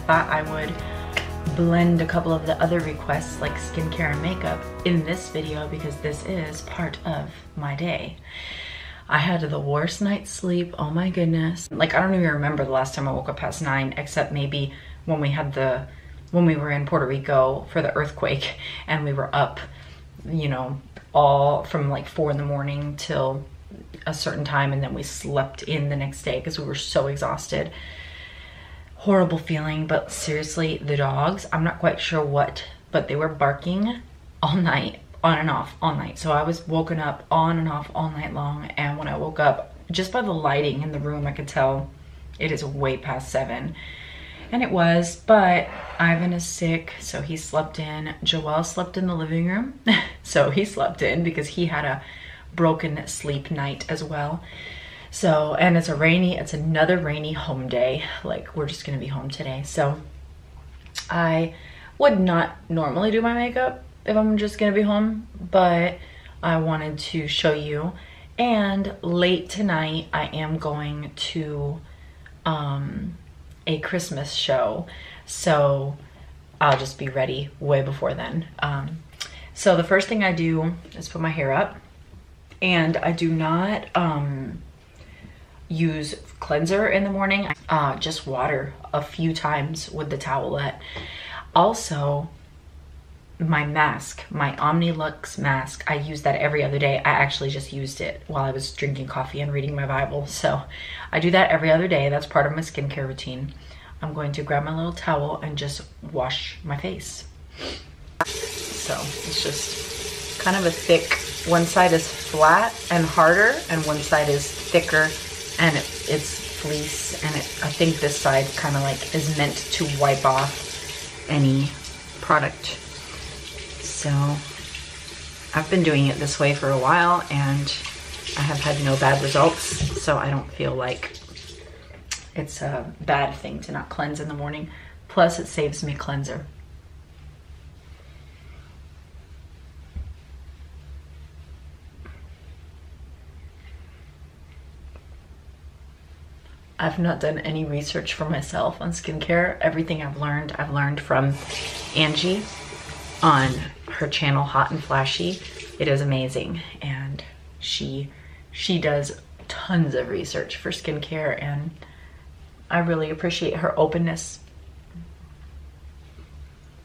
thought I would blend a couple of the other requests like skincare and makeup in this video because this is part of my day. I had the worst night's sleep, oh my goodness. Like, I don't even remember the last time I woke up past 9, except maybe when we were in Puerto Rico for the earthquake and we were up, you know, all from like 4 in the morning till a certain time, and then we slept in the next day because we were so exhausted. Horrible feeling. But seriously, the dogs, I'm not quite sure what, but they were barking all night, on and off all night. So I was woken up on and off all night long, and when I woke up, just by the lighting in the room, I could tell it is way past 7. And it was, but Ivan is sick, so he slept in. Joel slept in the living room, so he slept in because he had a broken sleep night as well. So, and it's another rainy home day. Like, we're just gonna be home today. So I would not normally do my makeup if I'm just gonna be home, but I wanted to show you. And late tonight, I am going to a Christmas show, so I'll just be ready way before then. So the first thing I do is put my hair up, and I do not use cleanser in the morning. Just water a few times with the towelette. Also, my mask, my Omnilux mask, I use that every other day. I actually just used it while I was drinking coffee and reading my Bible. So I do that every other day. That's part of my skincare routine. I'm going to grab my little towel and just wash my face. So it's just kind of a thick, one side is flat and harder, and one side is thicker, and it's fleece. And I think this side kind of like is meant to wipe off any product. So I've been doing it this way for a while, and I have had no bad results, so I don't feel like it's a bad thing to not cleanse in the morning. Plus, it saves me cleanser. I've not done any research for myself on skincare. Everything I've learned from Angie on her channel, Hot and Flashy. It is amazing, and she does tons of research for skincare, and I really appreciate her openness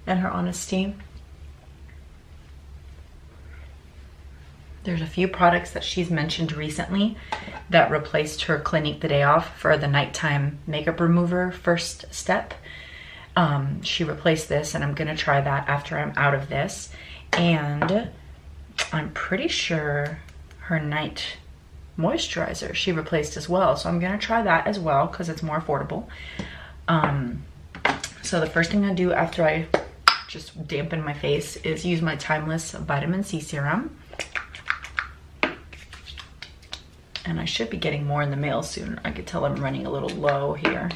and her honesty. There's a few products that she's mentioned recently that replaced her Clinique the Day Off for the nighttime makeup remover first step. She replaced this, and I'm gonna try that after I'm out of this. And I'm pretty sure her night moisturizer she replaced as well, so I'm gonna try that as well because it's more affordable. So the first thing I do after I just dampen my face is use my Timeless Vitamin C Serum. And I should be getting more in the mail soon. I could tell I'm running a little low here.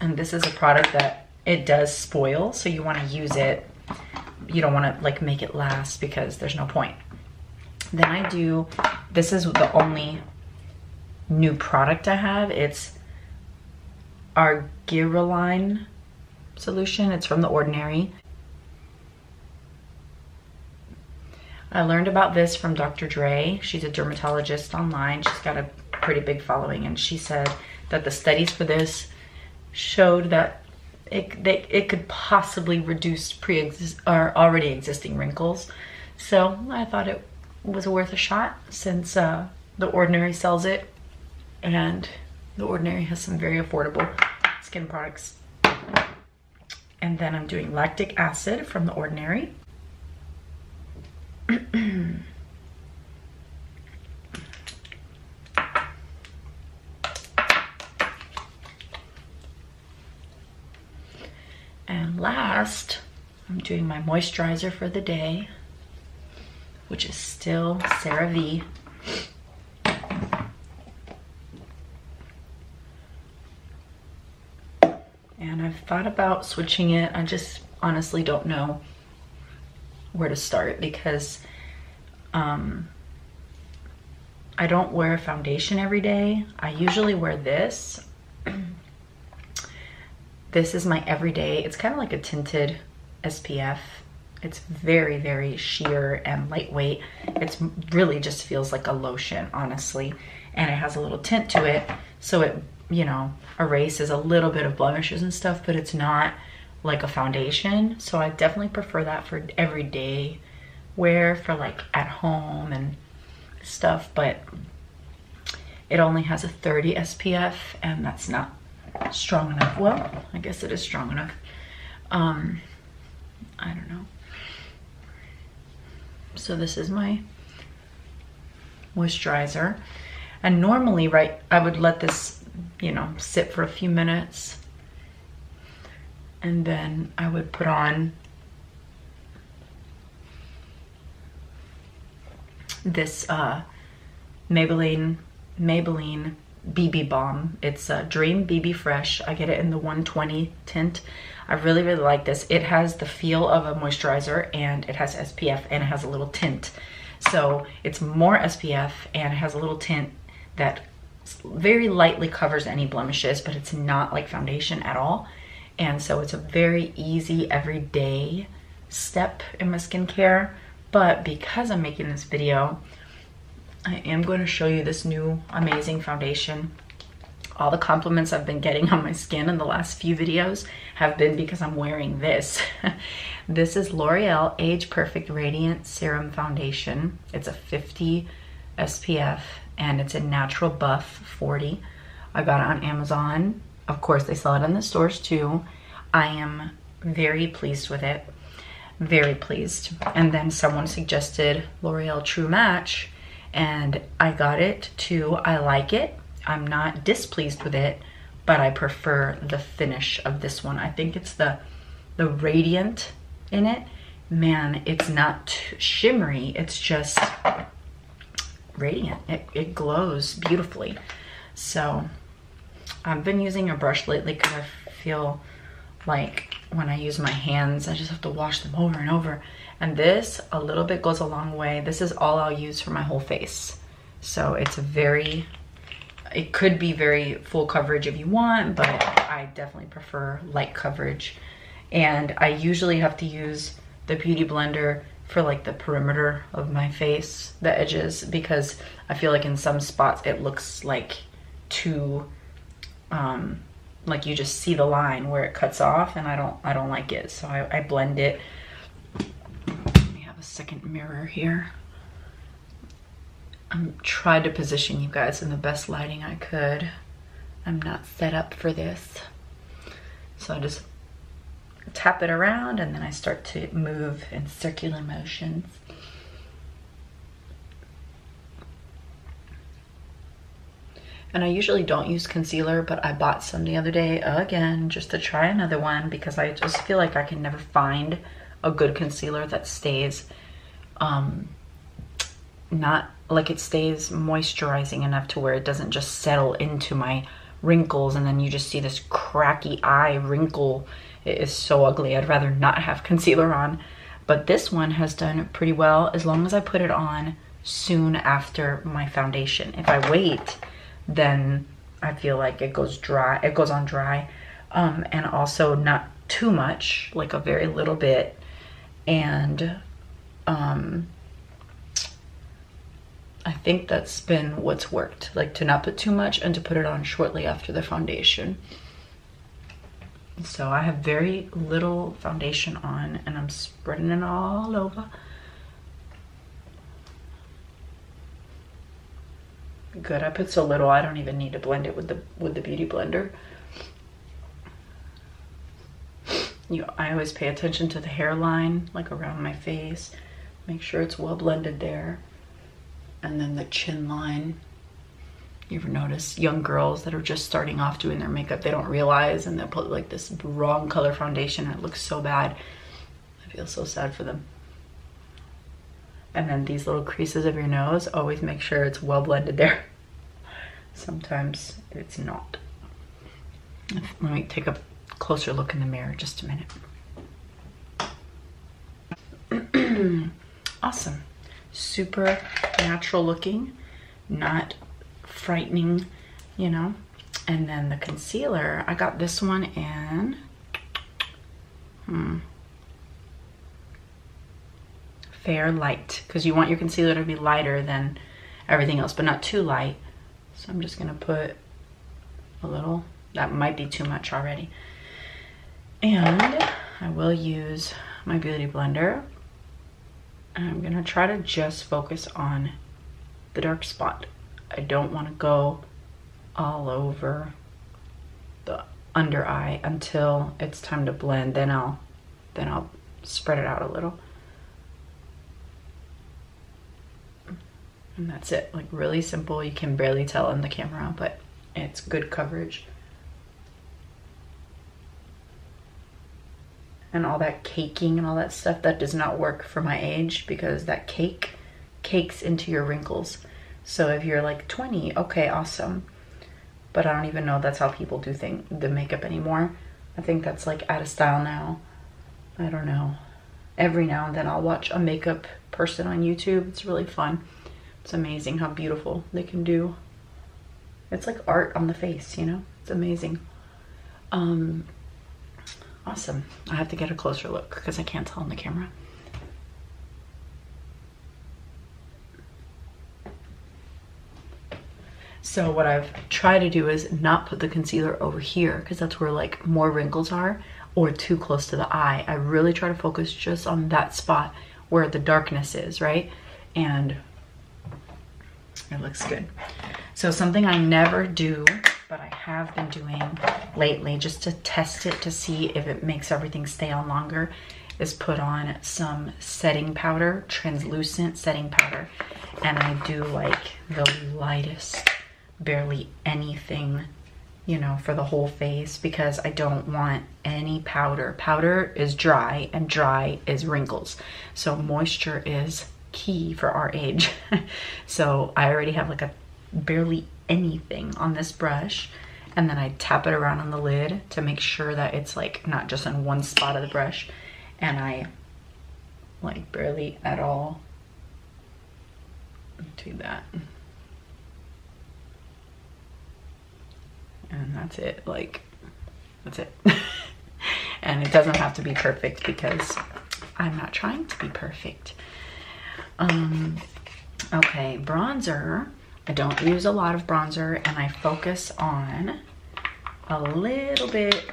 And this is a product that it does spoil, so you want to use it. You don't want to like make it last because there's no point. Then I do, this is the only new product I have. It's Argireline solution. It's from The Ordinary. I learned about this from Dr. Dre. She's a dermatologist online. She's got a pretty big following, and she said that the studies for this showed that it could possibly reduce already existing wrinkles. So I thought it was worth a shot since The Ordinary sells it, and The Ordinary has some very affordable skin products. And then I'm doing lactic acid from The Ordinary. And last, I'm doing my moisturizer for the day, which is still CeraVe. And I've thought about switching it. I just honestly don't know where to start because I don't wear foundation every day. I usually wear this. This is my everyday. It's kind of like a tinted SPF. It's very, very sheer and lightweight. It's really just feels like a lotion, honestly. And it has a little tint to it, so it, you know, erases a little bit of blemishes and stuff, but it's not like a foundation. So I definitely prefer that for everyday wear, for like at home and stuff. But it only has a 30 SPF, and that's not strong enough. Well, I guess it is strong enough. I don't know. So this is my moisturizer. And normally, right, I would let this, you know, sit for a few minutes. And then I would put on this Maybelline BB Balm. It's a Dream BB Fresh. I get it in the 120 tint. I really, really like this. It has the feel of a moisturizer, and it has SPF, and it has a little tint. So it's more SPF, and it has a little tint that very lightly covers any blemishes, but it's not like foundation at all. And so it's a very easy everyday step in my skincare. But because I'm making this video, I am going to show you this new amazing foundation. All the compliments I've been getting on my skin in the last few videos have been because I'm wearing this. This is L'Oreal Age Perfect Radiant Serum Foundation. It's a 50 SPF, and it's a Natural Buff 40. I got it on Amazon. Of course, they sell it in the stores too. I am very pleased with it. Very pleased. And then someone suggested L'Oreal True Match, and I got it too. I like it. I'm not displeased with it, but I prefer the finish of this one. I think it's the radiant in it. Man, it's not shimmery. It's just radiant. It glows beautifully. So I've been using a brush lately because I feel like when I use my hands, I just have to wash them over and over. And this, a little bit goes a long way. This is all I'll use for my whole face. So it's it could be very full coverage if you want, but I definitely prefer light coverage. And I usually have to use the Beauty Blender for like the perimeter of my face, the edges, because I feel like in some spots it looks like too, like you just see the line where it cuts off, and I don't like it. So I blend it. Let me have a second mirror here. I'm trying to position you guys in the best lighting I could. I'm not set up for this. So I just tap it around, and then I start to move in circular motions. And I usually don't use concealer, but I bought some the other day again just to try another one, because I just feel like I can never find a good concealer that stays not like it stays moisturizing enough to where it doesn't just settle into my wrinkles and then you just see this cracky eye wrinkle. It is so ugly. I'd rather not have concealer on. But this one has done pretty well as long as I put it on soon after my foundation. If I wait, then I feel like it goes dry. It goes on dry, and also not too much, like a very little bit. And I think that's been what's worked, like to not put too much and to put it on shortly after the foundation. So I have very little foundation on, and I'm spreading it all over. Good, I put so little I don't even need to blend it with the Beauty Blender. I always pay attention to the hairline, like around my face. Make sure it's well blended there. And then the chin line. You ever notice young girls that are just starting off doing their makeup, they don't realize, and they'll put like this wrong color foundation and it looks so bad. I feel so sad for them. And then these little creases of your nose, always make sure it's well blended there. Sometimes it's not. Let me take a closer look in the mirror just a minute. Awesome. Super natural looking. not frightening, you know. And then the concealer, I got this one in Fair Light, because you want your concealer to be lighter than everything else, but not too light. So I'm just gonna put a little, that might be too much already. And I will use my Beauty Blender. And I'm gonna try to just focus on the dark spot. I don't wanna go all over the under eye until it's time to blend. Then I'll spread it out a little. And that's it, like really simple. You can barely tell in the camera, but it's good coverage. And all that caking and all that stuff, that does not work for my age, because that cakes into your wrinkles. So if you're like 20, okay, awesome. But I don't even know that's how people do the makeup anymore. I think that's like out of style now. I don't know. Every now and then I'll watch a makeup person on YouTube. It's really fun. It's amazing how beautiful they can do. It's like art on the face, you know? It's amazing. Awesome. I have to get a closer look because I can't tell on the camera. So what I've tried to do is not put the concealer over here, because that's where like more wrinkles are, or too close to the eye. I really try to focus just on that spot where the darkness is, right? And it looks good. So something I never do, but I have been doing lately just to test it to see if it makes everything stay on longer, is put on some setting powder, translucent setting powder. And I do like the lightest, barely anything, you know, for the whole face, because I don't want any powder. Powder is dry and dry is wrinkles. So moisture is key for our age. So I already have like a barely anything on this brush, and then I tap it around on the lid to make sure that it's like not just in one spot of the brush, and I like barely at all do that. And that's it, like, that's it. And it doesn't have to be perfect because I'm not trying to be perfect. Okay, bronzer. I don't use a lot of bronzer, and I focus on a little bit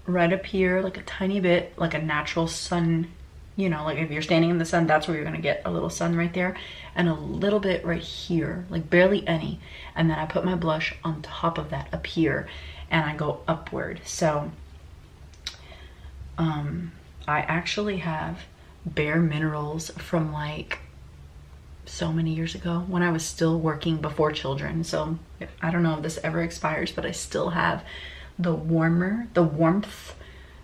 right up here, like a tiny bit, like a natural sun, you know, like if you're standing in the sun, that's where you're gonna get a little sun right there, and a little bit right here, like barely any. And then I put my blush on top of that up here, and I go upward. So I actually have Bare Minerals from like so many years ago when I was still working before children. So I don't know if this ever expires, but I still have the warmth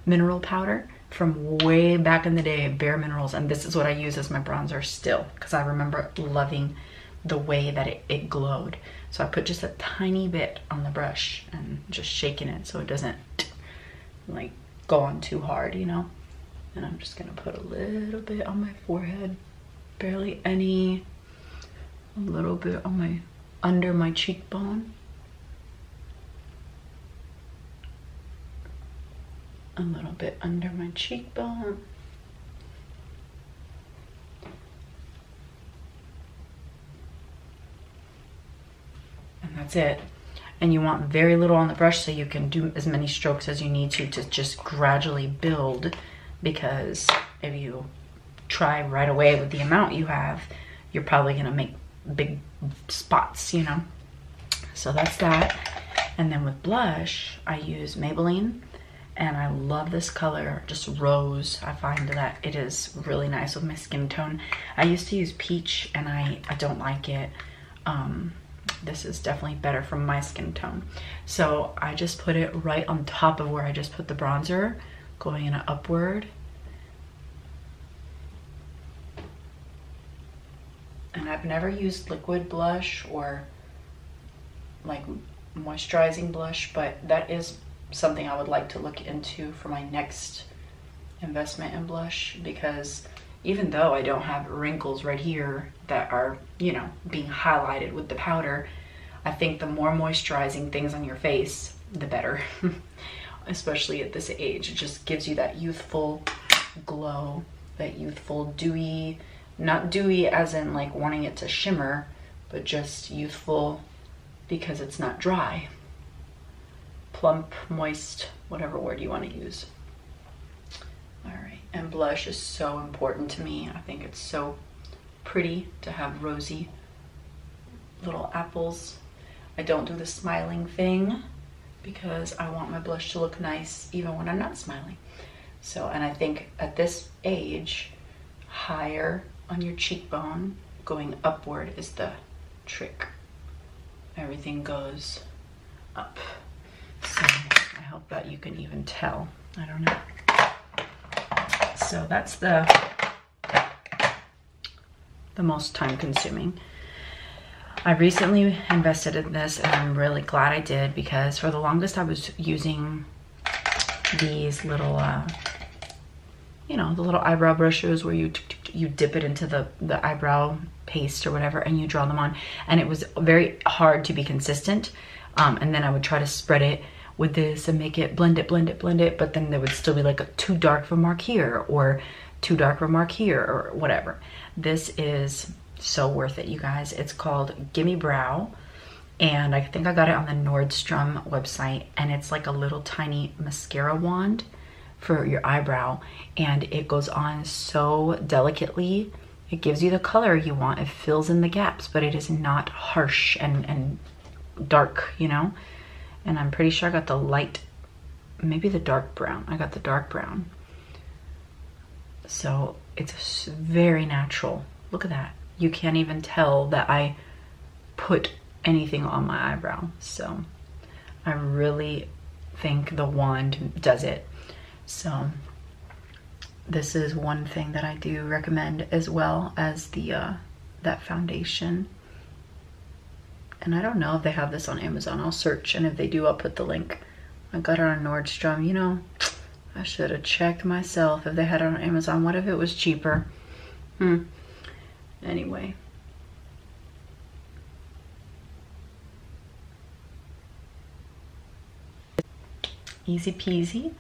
mineral powder from way back in the day, Bare Minerals, and this is what I use as my bronzer still, because I remember loving the way that it glowed. So I put just a tiny bit on the brush and just shaking it so it doesn't like go on too hard, you know. And I'm just gonna put a little bit on my forehead, barely any, a little bit on my under my cheekbone, a little bit under my cheekbone, and that's it. And you want very little on the brush so you can do as many strokes as you need to just gradually build, because if you try right away with the amount you have, you're probably gonna make big spots, you know. So that's that. And then with blush, I use Maybelline, and I love this color, just rose. I find that it is really nice with my skin tone. I used to use peach, and I don't like it. This is definitely better from my skin tone. So I just put it right on top of where I just put the bronzer, going in an upward. And I've never used liquid blush or like moisturizing blush, but that is something I would like to look into for my next investment in blush, because even though I don't have wrinkles right here that are, you know, being highlighted with the powder, I think the more moisturizing things on your face, the better. Especially at this age, it just gives you that youthful glow, that youthful dewy, not dewy as in like wanting it to shimmer, but just youthful because it's not dry. Plump, moist, whatever word you want to use. All right, and blush is so important to me. I think it's so pretty to have rosy little apples. I don't do the smiling thing because I want my blush to look nice even when I'm not smiling. So, and I think at this age, higher on your cheekbone, going upward is the trick. Everything goes up. So I hope that you can even tell. I don't know. So that's the most time consuming. I recently invested in this and I'm really glad I did, because for the longest I was using these little, you know, the little eyebrow brushes where you dip it into the eyebrow paste or whatever and you draw them on. And it was very hard to be consistent. And then I would try to spread it with this and make it blend it, but then there would still be like a too dark of a mark here or too dark of a mark here or whatever. This is so worth it, you guys. It's called Gimme Brow, and I think I got it on the Nordstrom website, and it's like a little tiny mascara wand for your eyebrow, and it goes on so delicately. It gives you the color you want. It fills in the gaps, but it is not harsh and dark, you know? And I'm pretty sure I got the light, maybe the dark brown. I got the dark brown. So it's very natural. Look at that. You can't even tell that I put anything on my eyebrow. So I really think the wand does it. So this is one thing that I do recommend, as well as the that foundation. And I don't know if they have this on Amazon. I'll search, and if they do, I'll put the link. I got it on Nordstrom. You know, I should have checked myself if they had it on Amazon. What if it was cheaper? Anyway. Easy peasy.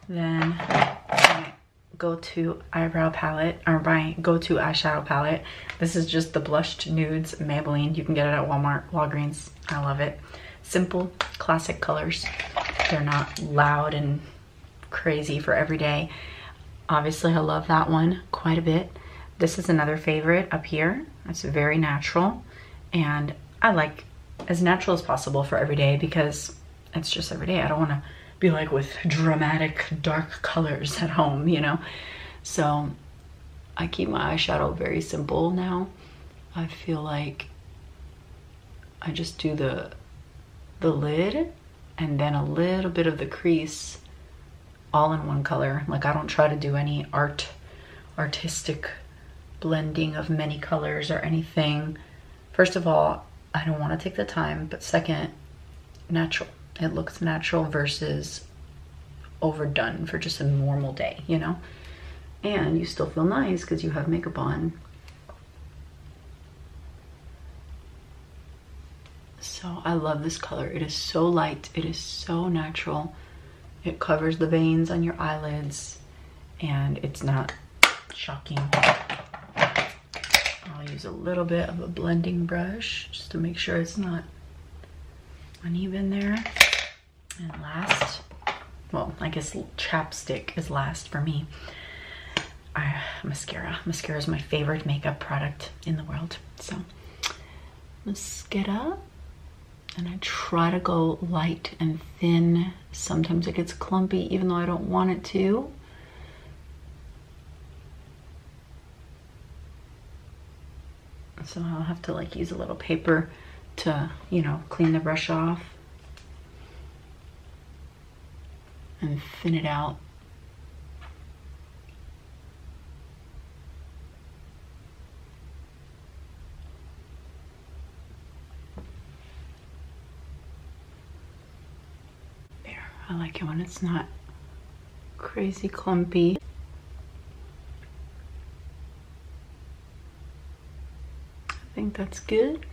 Then my go-to eyebrow palette, or my go-to eyeshadow palette. This is just the Blushed Nudes Maybelline. You can get it at Walmart, Walgreens. I love it. Simple, classic colors. They're not loud and crazy for every day. Obviously, I love that one quite a bit. This is another favorite up here. It's very natural, and I like as natural as possible for every day because it's just every day. I don't want to be like with dramatic dark colors at home, you know? So I keep my eyeshadow very simple now. I feel like I just do the lid and then a little bit of the crease all in one color. Like, I don't try to do any artistic blending of many colors or anything. First of all, I don't want to take the time, but second, natural. It looks natural versus overdone for just a normal day, you know? And you still feel nice because you have makeup on. So I love this color. It is so light. It is so natural. It covers the veins on your eyelids, and it's not shocking. I'll use a little bit of a blending brush just to make sure it's not uneven there. And last, well, I guess chapstick is last for me. Mascara. Mascara is my favorite makeup product in the world. So, mascara. And I try to go light and thin. Sometimes it gets clumpy even though I don't want it to. So I'll have to like use a little paper to, you know, clean the brush off and thin it out. There, I like it when it's not crazy clumpy. think that's good.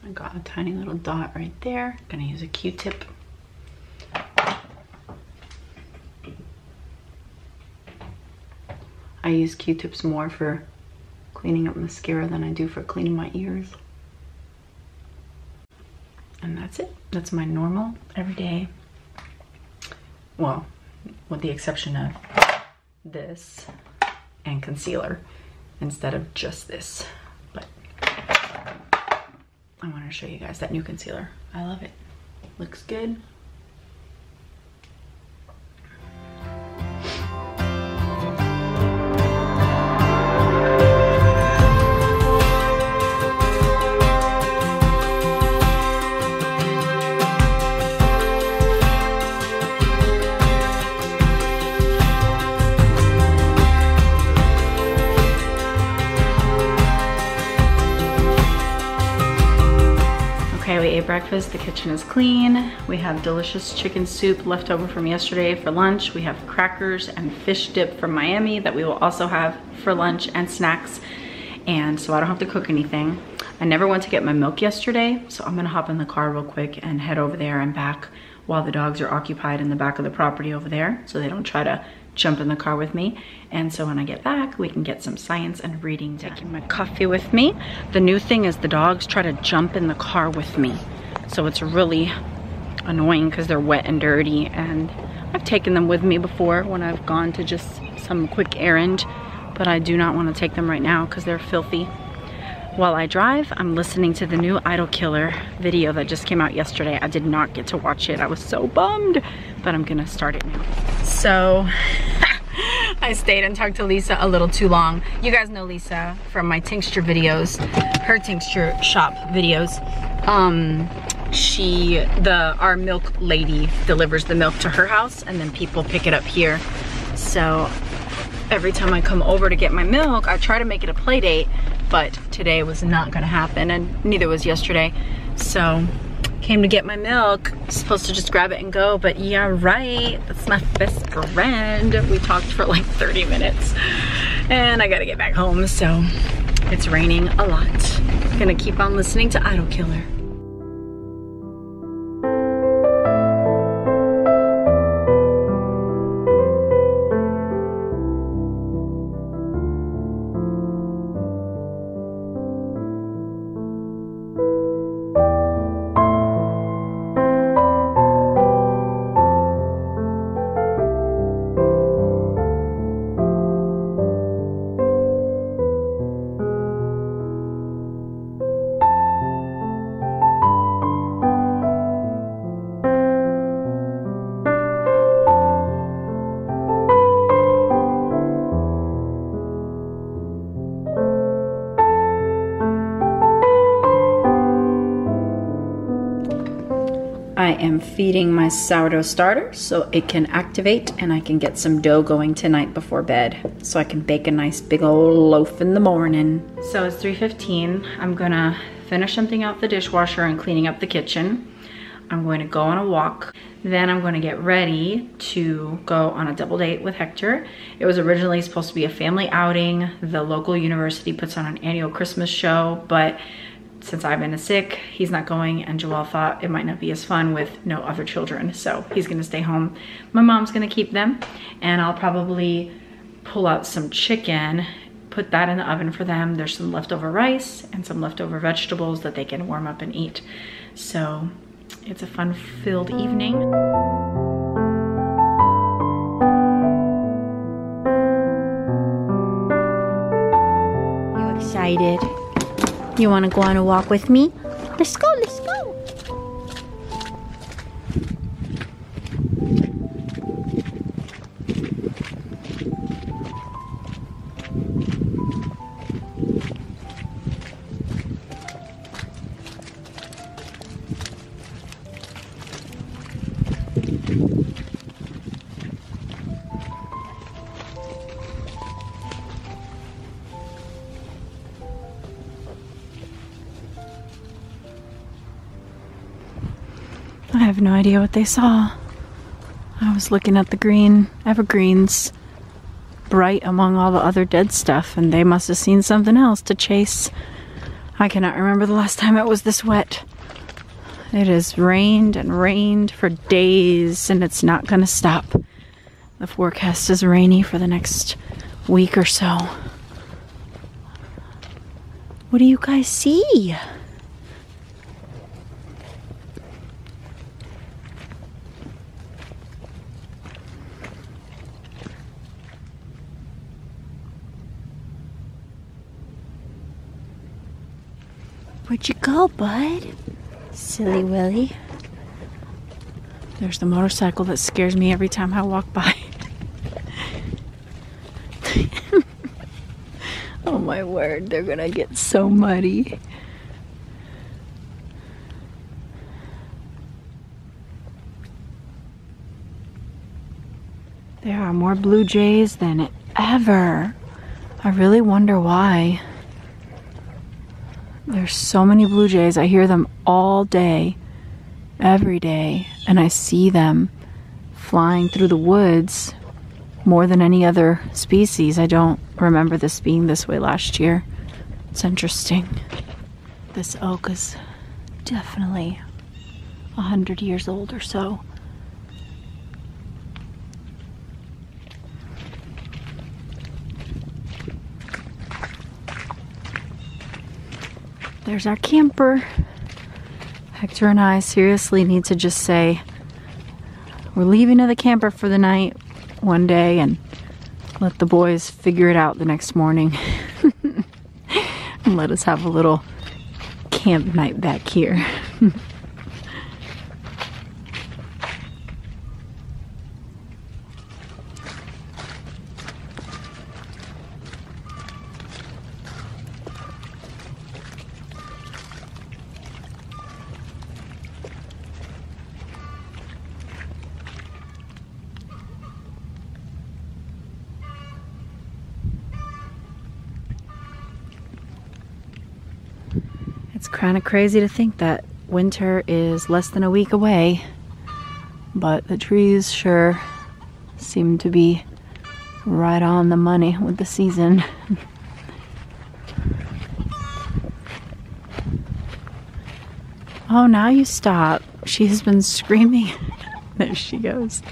I got a tiny little dot right there. Gonna use a Q-tip. I use Q-tips more for cleaning up mascara than I do for cleaning my ears. And that's it. That's my normal everyday. Well, with the exception of this and concealer instead of just this. But I want to show you guys that new concealer. I love it. Looks good. Okay, we ate breakfast, the kitchen is clean. We have delicious chicken soup left over from yesterday for lunch. We have crackers and fish dip from Miami that we will also have for lunch and snacks. And so I don't have to cook anything. I never went to get my milk yesterday, so I'm gonna hop in the car real quick and head over there and back while the dogs are occupied in the back of the property over there, so they don't try to jump in the car with me. And so when I get back, we can get some science and reading done. Taking my coffee with me. The new thing is the dogs try to jump in the car with me. So it's really annoying because they're wet and dirty, and I've taken them with me before when I've gone to just some quick errand, but I do not want to take them right now because they're filthy. While I drive, I'm listening to the new Idol Killer video that just came out yesterday. I did not get to watch it. I was so bummed, but I'm gonna start it now. So, I stayed and talked to Lisa a little too long. You guys know Lisa from my tincture videos, her tincture shop videos. Our milk lady delivers the milk to her house and then people pick it up here. So every time I come over to get my milk, I try to make it a play date, but today was not gonna happen and neither was yesterday. So came to get my milk, supposed to just grab it and go, but yeah, right, that's my best friend. We talked for like 30 minutes and I gotta get back home, so it's raining a lot. Gonna keep on listening to Idol Killer. I am feeding my sourdough starter so it can activate and I can get some dough going tonight before bed so I can bake a nice big old loaf in the morning. So it's 3:15. I'm gonna finish emptying out the dishwasher and cleaning up the kitchen. I'm going to go on a walk. Then I'm going to get ready to go on a double date with Hector. It was originally supposed to be a family outing. The local university puts on an annual Christmas show, but since I've been sick, he's not going, and Joelle thought it might not be as fun with no other children, so he's gonna stay home. My mom's gonna keep them, and I'll probably pull out some chicken, put that in the oven for them. There's some leftover rice and some leftover vegetables that they can warm up and eat. So it's a fun-filled evening. You excited? You want to go on a walk with me? Let's go, let's go. I have no idea what they saw. I was looking at the green evergreens bright among all the other dead stuff, and they must have seen something else to chase. I cannot remember the last time it was this wet. It has rained and rained for days, and it's not gonna stop. The forecast is rainy for the next week or so. What do you guys see? Where'd you go, bud? Silly Willy. There's the motorcycle that scares me every time I walk by. Oh my word, they're gonna get so muddy. There are more blue jays than ever. I really wonder why. There's so many blue jays. I hear them all day, every day, and I see them flying through the woods more than any other species. I don't remember this being this way last year. It's interesting. This oak is definitely 100 years old or so. There's our camper. Hector and I seriously need to just say we're leaving to the camper for the night one day and let the boys figure it out the next morning. And let us have a little camp night back here. It's kind of crazy to think that winter is less than a week away, but the trees sure seem to be right on the money with the season. Oh, now you stop. She has been screaming. There she goes.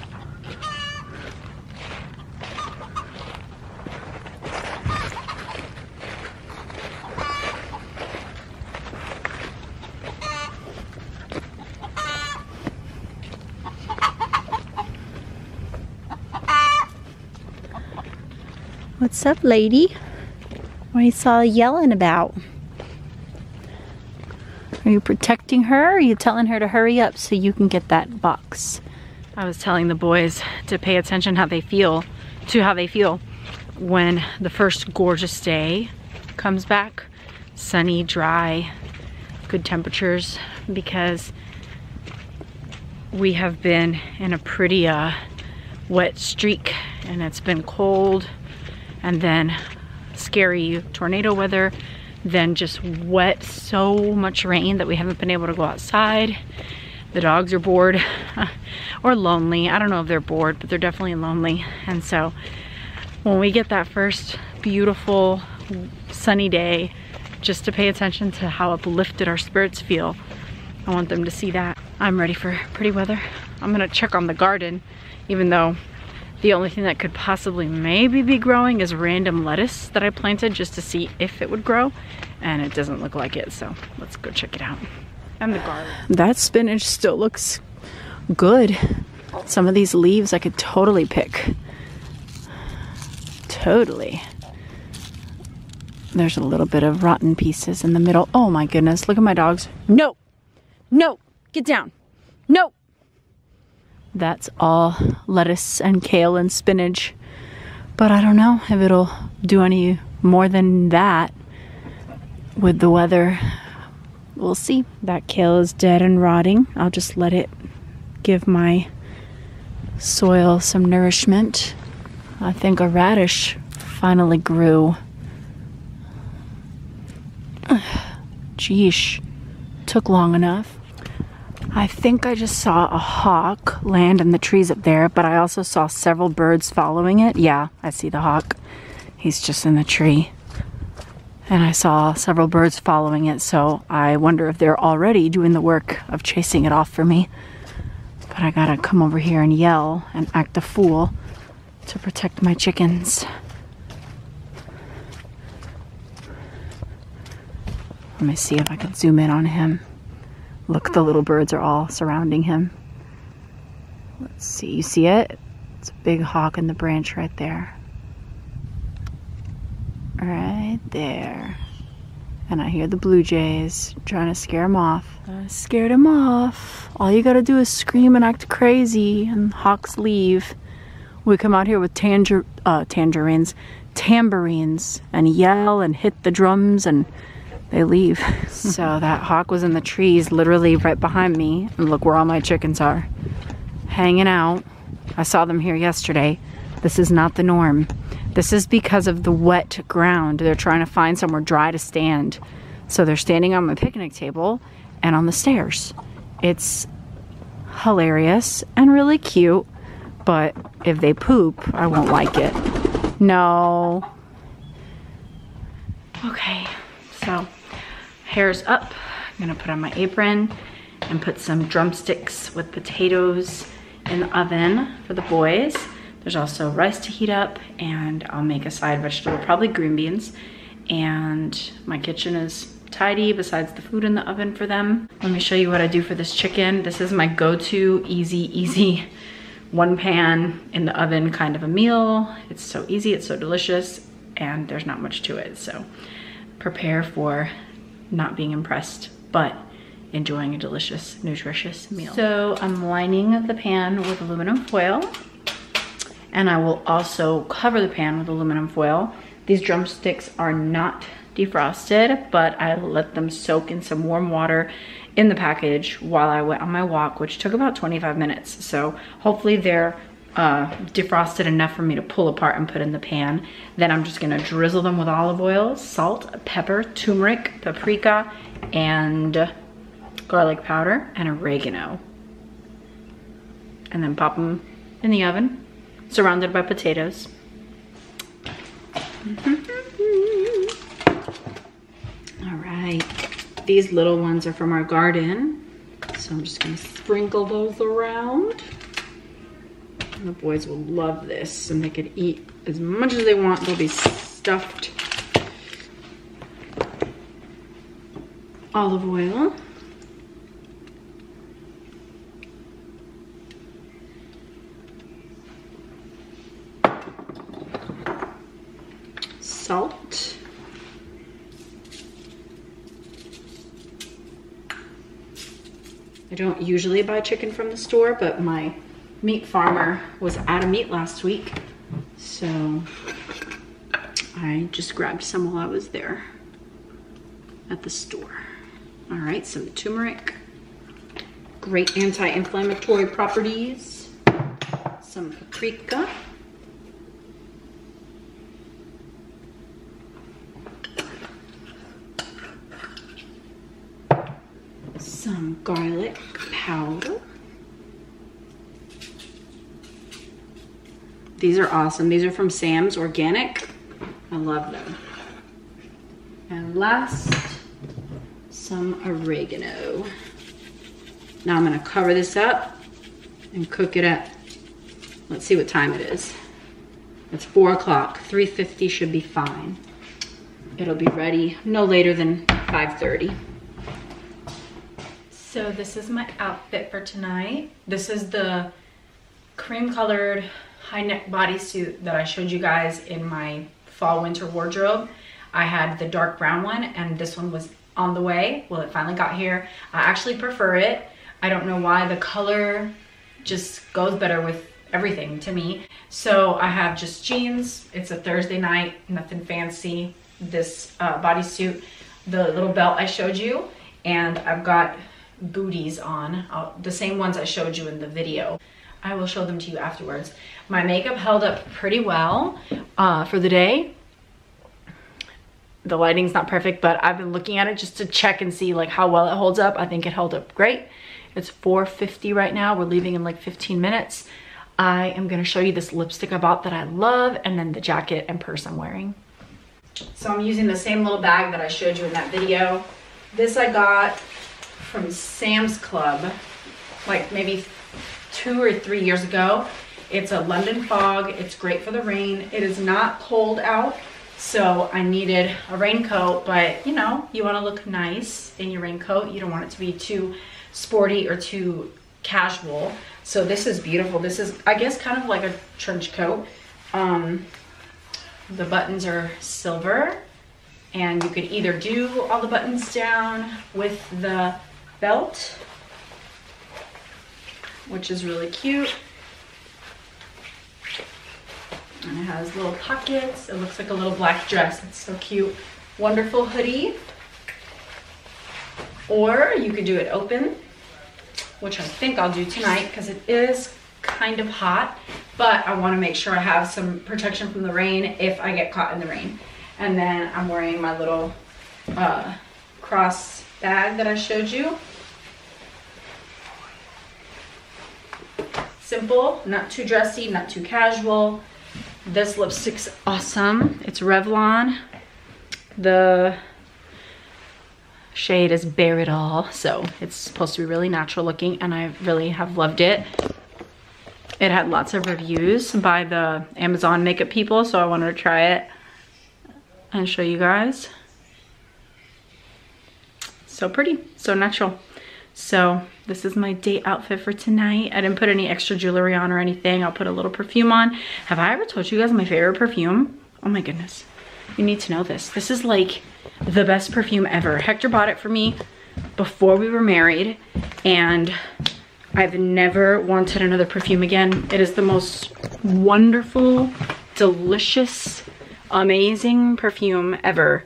What's up, lady? What are you all yelling about? Are you protecting her, or are you telling her to hurry up so you can get that box? I was telling the boys to pay attention how they feel when the first gorgeous day comes back. Sunny, dry, good temperatures, because we have been in a pretty wet streak, and it's been cold, and then scary tornado weather, then just wet, so much rain that we haven't been able to go outside. The dogs are bored or lonely. I don't know if they're bored, but they're definitely lonely. And so when we get that first beautiful sunny day, just to pay attention to how uplifted our spirits feel, I want them to see that. I'm ready for pretty weather. I'm gonna check on the garden, even though the only thing that could possibly maybe be growing is random lettuce that I planted just to see if it would grow, and it doesn't look like it, so let's go check it out. And the garlic. That spinach still looks good. Some of these leaves I could totally pick. Totally. There's a little bit of rotten pieces in the middle. Oh my goodness, look at my dogs. No, no, get down, no. That's all lettuce and kale and spinach. But I don't know if it'll do any more than that with the weather. We'll see. That kale is dead and rotting. I'll just let it give my soil some nourishment. I think a radish finally grew. Geesh, took long enough. I think I just saw a hawk land in the trees up there, but I also saw several birds following it. Yeah, I see the hawk. He's just in the tree. And I saw several birds following it, so I wonder if they're already doing the work of chasing it off for me. But I gotta come over here and yell and act a fool to protect my chickens. Let me see if I can zoom in on him. Look, the little birds are all surrounding him. Let's see, you see it? It's a big hawk in the branch right there. Right there. And I hear the blue jays trying to scare him off. I scared him off. All you gotta do is scream and act crazy and hawks leave. We come out here with tambourines and yell and hit the drums and they leave. So that hawk was in the trees literally right behind me, and look where all my chickens are. Hanging out. I saw them here yesterday. This is not the norm. This is because of the wet ground. They're trying to find somewhere dry to stand. So they're standing on my picnic table and on the stairs. It's hilarious and really cute, but if they poop, I won't like it. No. Okay, so hair's up. I'm gonna put on my apron and put some drumsticks with potatoes in the oven for the boys. There's also rice to heat up, and I'll make a side vegetable, probably green beans. And my kitchen is tidy besides the food in the oven for them. Let me show you what I do for this chicken. This is my go-to easy one pan in the oven kind of a meal. It's so easy, it's so delicious, and there's not much to it. So prepare for not being impressed, but enjoying a delicious, nutritious meal. So I'm lining the pan with aluminum foil, and I will also cover the pan with aluminum foil. These drumsticks are not defrosted, but I let them soak in some warm water in the package while I went on my walk, which took about 25 minutes. So hopefully they're defrosted enough for me to pull apart and put in the pan. Then I'm just gonna drizzle them with olive oil, salt, pepper, turmeric, paprika, and garlic powder, and oregano. And then pop them in the oven, surrounded by potatoes. All right, these little ones are from our garden, so I'm just gonna sprinkle those around. And the boys will love this, and they could eat as much as they want. They'll be stuffed. Olive oil. Salt. I don't usually buy chicken from the store, but my meat farmer was out of meat last week, so I just grabbed some while I was there at the store. All right, some turmeric, great anti-inflammatory properties. Some paprika. Some garlic powder. These are awesome. These are from Sam's Organic. I love them. And last, some oregano. Now I'm gonna cover this up and cook it at, let's see what time it is. It's 4 o'clock, 350 should be fine. It'll be ready no later than 5:30. So this is my outfit for tonight. This is the cream colored high neck bodysuit that I showed you guys in my fall winter wardrobe. I had the dark brown one, and this one was on the way. Well, it finally got here. I actually prefer it. I don't know why. The color just goes better with everything to me. So I have just jeans. It's a Thursday night, nothing fancy. This bodysuit, the little belt I showed you, and I've got booties on, the same ones I showed you in the video. I will show them to you afterwards. My makeup held up pretty well for the day. The lighting's not perfect, but I've been looking at it just to check and see like how well it holds up. I think it held up great. It's $4.50 right now. We're leaving in like 15 minutes. I am gonna show you this lipstick I bought that I love, and then the jacket and purse I'm wearing. So I'm using the same little bag that I showed you in that video. This I got from Sam's Club, like maybe 2 or 3 years ago. It's a London Fog. It's great for the rain. It is not cold out, so I needed a raincoat, but you know, you want to look nice in your raincoat. You don't want it to be too sporty or too casual. So this is beautiful. This is, I guess, kind of like a trench coat. The buttons are silver, and you could either do all the buttons down with the belt, which is really cute. And it has little pockets. It looks like a little black dress. It's so cute. Wonderful hoodie. Or you could do it open, which I think I'll do tonight because it is kind of hot, but I want to make sure I have some protection from the rain if I get caught in the rain. And then I'm wearing my little cross bag that I showed you. Simple, not too dressy, not too casual. This lipstick's awesome. It's Revlon. The shade is Bare It All, so it's supposed to be really natural looking, and I really have loved it. It had lots of reviews by the Amazon makeup people, so I wanted to try it and show you guys. So pretty, so natural. So this is my date outfit for tonight. I didn't put any extra jewelry on or anything. I'll put a little perfume on. Have I ever told you guys my favorite perfume? Oh my goodness, you need to know this. This is like the best perfume ever. Hector bought it for me before we were married, and I've never wanted another perfume again. It is the most wonderful, delicious, amazing perfume ever.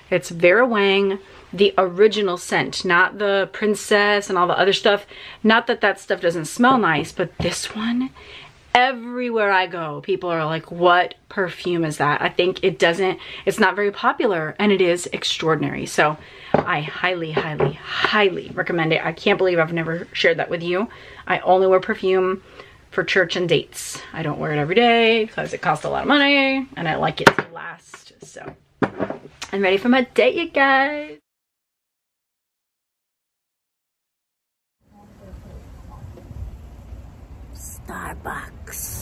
It's Vera Wang, the original scent, not the princess and all the other stuff. Not that that stuff doesn't smell nice, but this one, everywhere I go, people are like, what perfume is that? I think it's not very popular, and it is extraordinary. So I highly, highly, highly recommend it. I can't believe I've never shared that with you. I only wear perfume for church and dates. I don't wear it every day because it costs a lot of money, and I like it to last. So I'm ready for my date, you guys. Starbucks.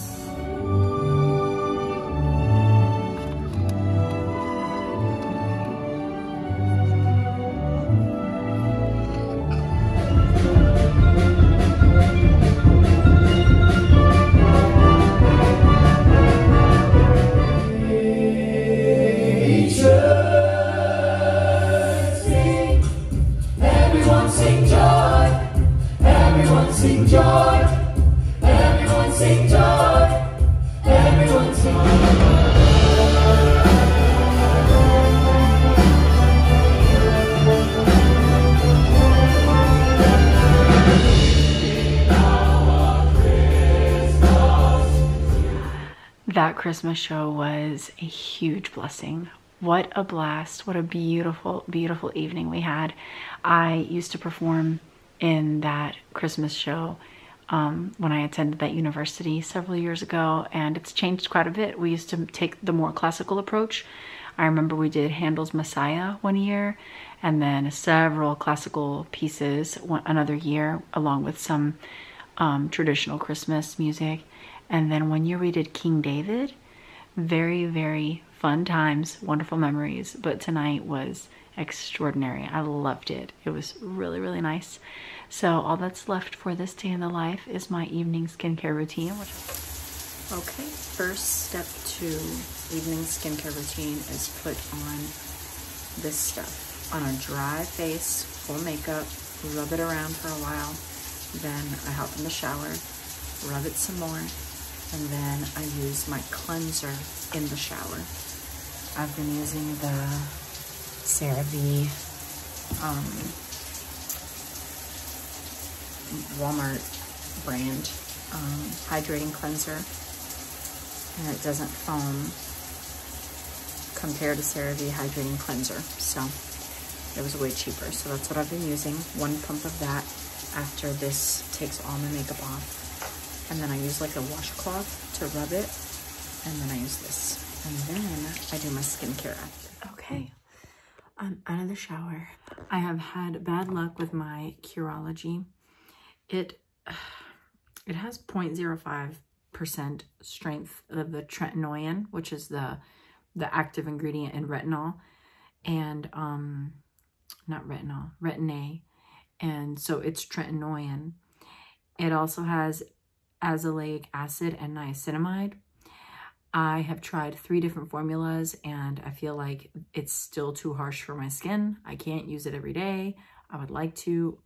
Everyone sing joy. Everyone sing joy. Everyone sing joy. Everyone sing joy. That Christmas show was a huge blessing. What a blast. What a beautiful, beautiful evening we had. I used to perform in that Christmas show when I attended that university several years ago, and it's changed quite a bit. We used to take the more classical approach. I remember we did Handel's Messiah one year, and then several classical pieces another year, along with some traditional Christmas music. And then one year we did King David. Very, very fun times, wonderful memories, but tonight was extraordinary. I loved it. It was really, really nice. So all that's left for this day in the life is my evening skincare routine. Okay, first step to evening skincare routine is put on this stuff on a dry face, full makeup, rub it around for a while. Then I hop in the shower, rub it some more, and then I use my cleanser in the shower. I've been using the CeraVe Walmart brand hydrating cleanser, and it doesn't foam compared to CeraVe hydrating cleanser, so it was way cheaper. So that's what I've been using, 1 pump of that. after this takes all my makeup off. And then I use like a washcloth to rub it. And then I use this. And then I do my skincare after. Okay, I'm out of the shower. I have had bad luck with my Curology. It has 0.05% strength of the tretinoin, which is the active ingredient in retinol, and not retinol, retin-A, and so it's tretinoin. It also has azelaic acid and niacinamide. I have tried 3 different formulas and I feel like it's still too harsh for my skin. I can't use it every day. I would like to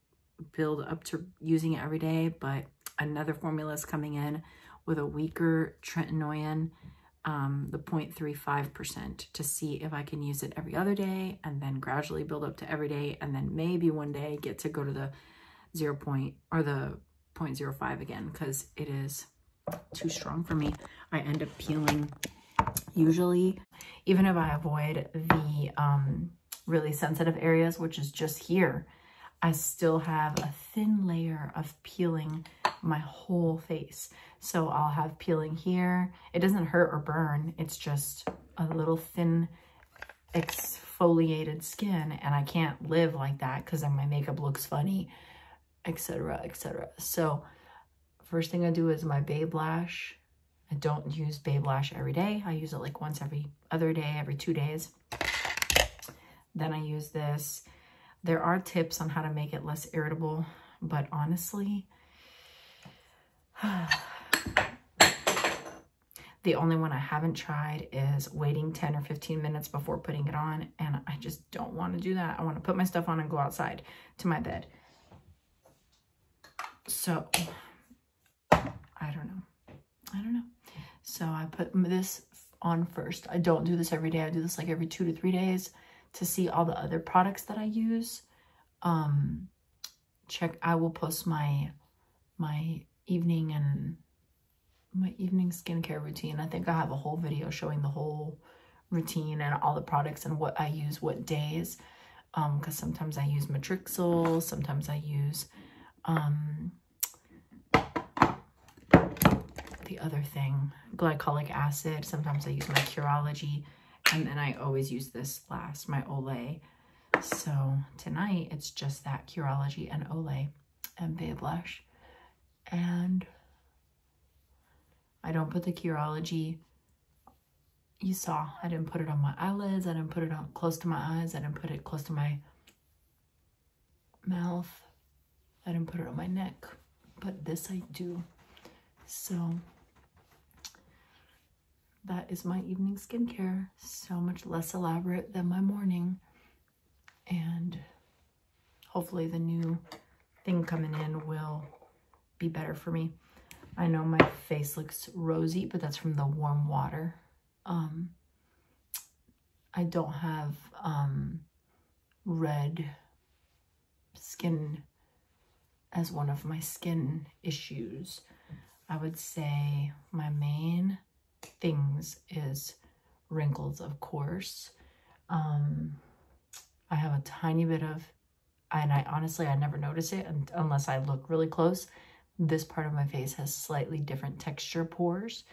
build up to using it every day, but another formula is coming in with a weaker tretinoin, the 0.35%, to see if I can use it every other day and then gradually build up to every day, and then maybe one day get to go to the 0.05 again, because it is too strong for me. I end up peeling usually, even if I avoid the really sensitive areas, which is just here, I still have a thin layer of peeling my whole face. So I'll have peeling here. It doesn't hurt or burn. It's just a little thin exfoliated skin, and I can't live like that because then my makeup looks funny, etc., etc. So first thing I do is my Babe Lash. I don't use Babe Lash every day. I use it like once every other day, every 2 days. Then I use this. There are tips on how to make it less irritable, but honestly, the only one I haven't tried is waiting 10 or 15 minutes before putting it on, and I just don't want to do that. I want to put my stuff on and go outside to my bed. So I don't know. So I put this on first. I don't do this every day. I do this like every 2 to 3 days to see all the other products that I use. I will post my evening skincare routine. I think I have a whole video showing the whole routine and all the products and what I use what days. Because sometimes I use Matrixyl, sometimes I use the other thing, glycolic acid. Sometimes I use my Curology, and then I always use this last, my Olay. So tonight it's just that Curology and Olay and Babe Lash. And I don't put the Curology, you saw, I didn't put it on my eyelids, I didn't put it on close to my eyes, I didn't put it close to my mouth, I didn't put it on my neck, but this I do. So that is my evening skincare. So much less elaborate than my morning. And hopefully the new thing coming in will be better for me. I know my face looks rosy, but that's from the warm water. I don't have red skin as one of my skin issues. I would say my main things is wrinkles, of course. I have a tiny bit of, and I honestly never notice it unless I look really close. This part of my face has slightly different texture pores,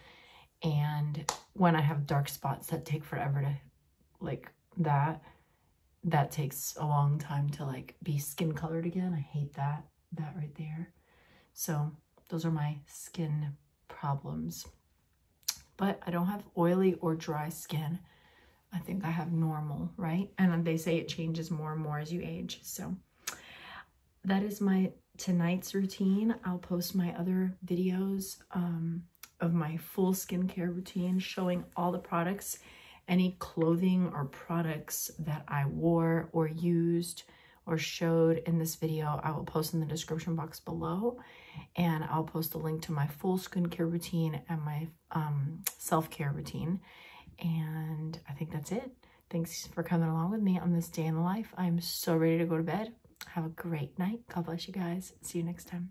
and when I have dark spots that take forever to, like that takes a long time to like be skin colored again. I hate that right there. So those are my skin problems. But I don't have oily or dry skin. I think I have normal, right? And they say it changes more and more as you age. So that is my tonight's routine. I'll post my other videos of my full skincare routine showing all the products, any clothing or products that I wore or used or showed in this video. I will post in the description box below, and I'll post a link to my full skincare routine and my self-care routine. And I think that's it. Thanks for coming along with me on this day in the life. I'm so ready to go to bed. Have a great night. God bless you guys. See you next time.